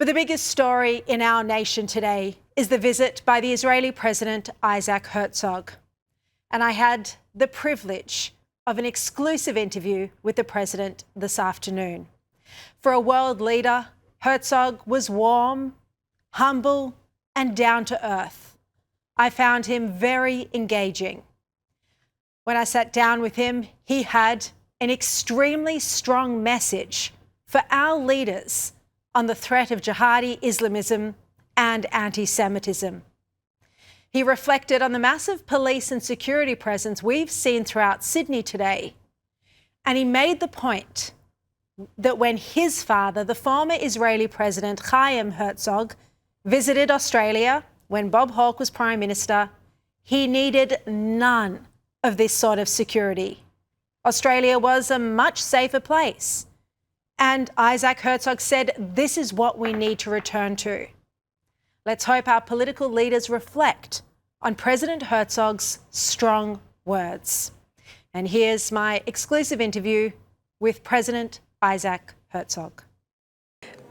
But the biggest story in our nation today is the visit by the Israeli President Isaac Herzog. And I had the privilege of an exclusive interview with the President this afternoon. For a world leader, Herzog was warm, humble, and down to earth. I found him very engaging. When I sat down with him, he had an extremely strong message for our leaders on the threat of jihadi Islamism and antisemitism. He reflected on the massive police and security presence we've seen throughout Sydney today. And he made the point that when his father, the former Israeli President Chaim Herzog, visited Australia when Bob Hawke was Prime Minister, he needed none of this sort of security. Australia was a much safer place. And Isaac Herzog said, this is what we need to return to. Let's hope our political leaders reflect on President Herzog's strong words. And here's my exclusive interview with President Isaac Herzog.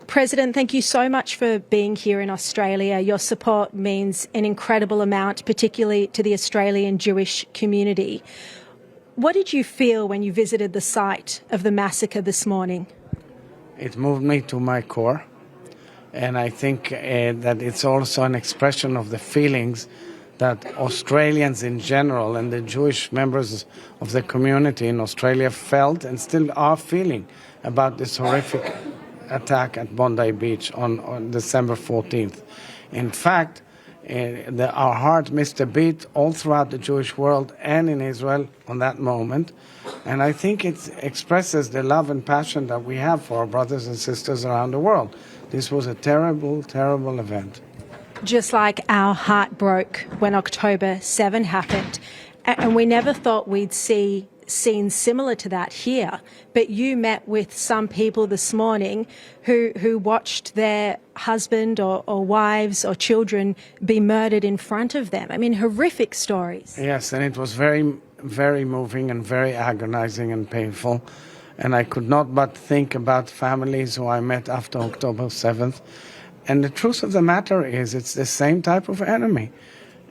President, thank you so much for being here in Australia. Your support means an incredible amount, particularly to the Australian Jewish community. What did you feel when you visited the site of the massacre this morning? It moved me to my core, and I think that it's also an expression of the feelings that Australians in general and the Jewish members of the community in Australia felt and still are feeling about this horrific attack at Bondi Beach on December 14th. In fact, our heart missed a beat all throughout the Jewish world and in Israel on that moment. And I think it expresses the love and passion that we have for our brothers and sisters around the world. This was a terrible, terrible event. Just like our heart broke when October 7 happened. And we never thought we'd see scenes similar to that here. But you met with some people this morning who watched their husband or wives or children be murdered in front of them. I mean, horrific stories. Yes, and it was very, very moving and very agonizing and painful. And I could not but think about families who I met after October 7th. And the truth of the matter is it's the same type of enemy.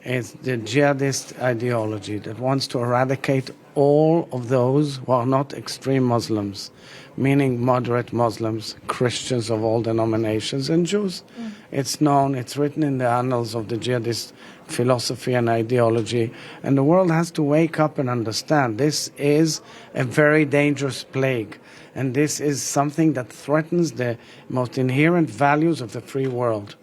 It's the jihadist ideology that wants to eradicate all of those who are not extreme Muslims, meaning moderate Muslims, Christians of all denominations, and Jews. It's known, it's written in the annals of the jihadist philosophy and ideology, and the world has to wake up and understand this is a very dangerous plague, and this is something that threatens the most inherent values of the free world.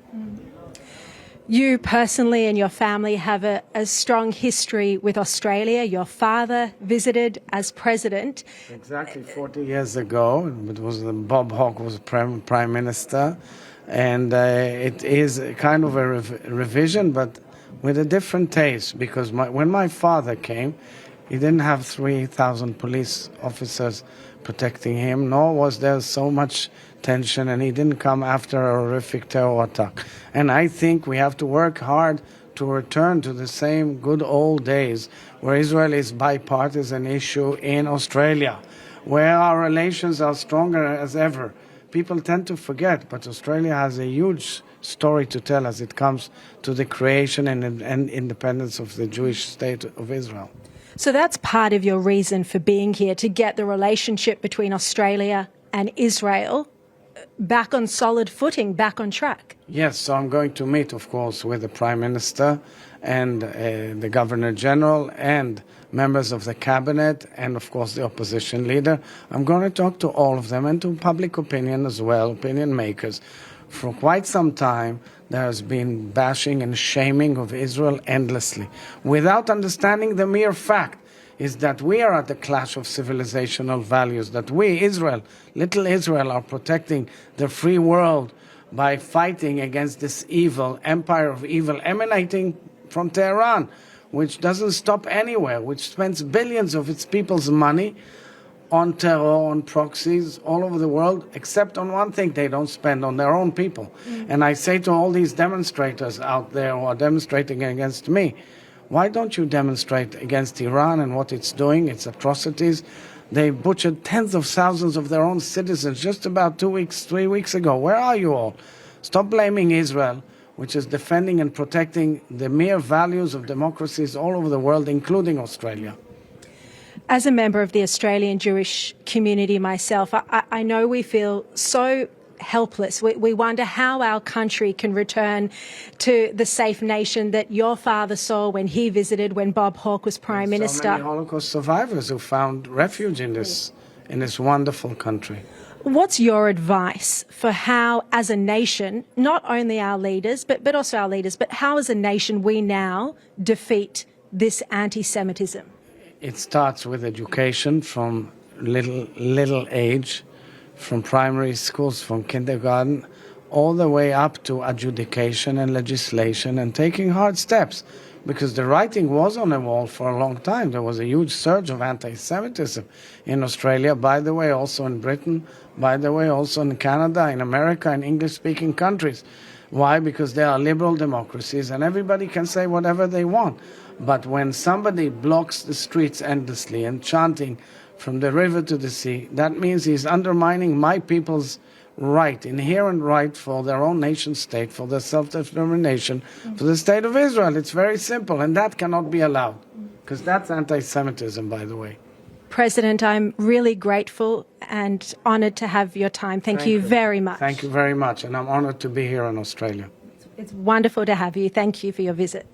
You personally and your family have a strong history with Australia. Your father visited as president. Exactly 40 years ago. It was Bob Hawke was prime minister. And it is kind of a revision, but with a different taste. Because when my father came, he didn't have 3,000 police officers protecting him, nor was there so much tension, and he didn't come after a horrific terror attack. And I think we have to work hard to return to the same good old days where Israel is bipartisan issue in Australia, where our relations are stronger as ever. People tend to forget, but Australia has a huge story to tell as it comes to the creation and independence of the Jewish state of Israel. So that's part of your reason for being here, to get the relationship between Australia and Israel back on solid footing, back on track. Yes, so I'm going to meet, of course, with the Prime Minister and the Governor-General and members of the Cabinet and, of course, the opposition leader. I'm going to talk to all of them and to public opinion as well, opinion makers. For quite some time, there has been bashing and shaming of Israel endlessly, without understanding the mere fact is that we are at the clash of civilizational values, that we, Israel, little Israel, are protecting the free world by fighting against this evil, empire of evil emanating from Tehran, which doesn't stop anywhere, which spends billions of its people's money on terror, on proxies all over the world, except on one thing they don't spend, on their own people. And I say to all these demonstrators out there who are demonstrating against me, why don't you demonstrate against Iran and what it's doing, its atrocities? They butchered tens of thousands of their own citizens just about 2 weeks, 3 weeks ago. Where are you all? Stop blaming Israel, which is defending and protecting the mere values of democracies all over the world, including Australia. As a member of the Australian Jewish community myself, I know we feel so helpless. We wonder how our country can return to the safe nation that your father saw when he visited, when Bob Hawke was Prime Minister. So many Holocaust survivors who found refuge in this wonderful country. What's your advice for how, as a nation, not only our leaders, but also our leaders, but how as a nation we now defeat this anti-Semitism? It starts with education from little age, from primary schools, from kindergarten, all the way up to adjudication and legislation and taking hard steps. Because the writing was on the wall for a long time. There was a huge surge of anti-Semitism in Australia, by the way, also in Britain, by the way, also in Canada, in America, in English-speaking countries. Why? Because they are liberal democracies and everybody can say whatever they want. But when somebody blocks the streets endlessly and chanting from the river to the sea, that means he's undermining my people's right, inherent right for their own nation state, for their self-determination, for the state of Israel. It's very simple, and that cannot be allowed, because that's anti-Semitism, by the way. President, I'm really grateful and honoured to have your time. Thank you very much. Thank you very much, and I'm honoured to be here in Australia. It's wonderful to have you. Thank you for your visit.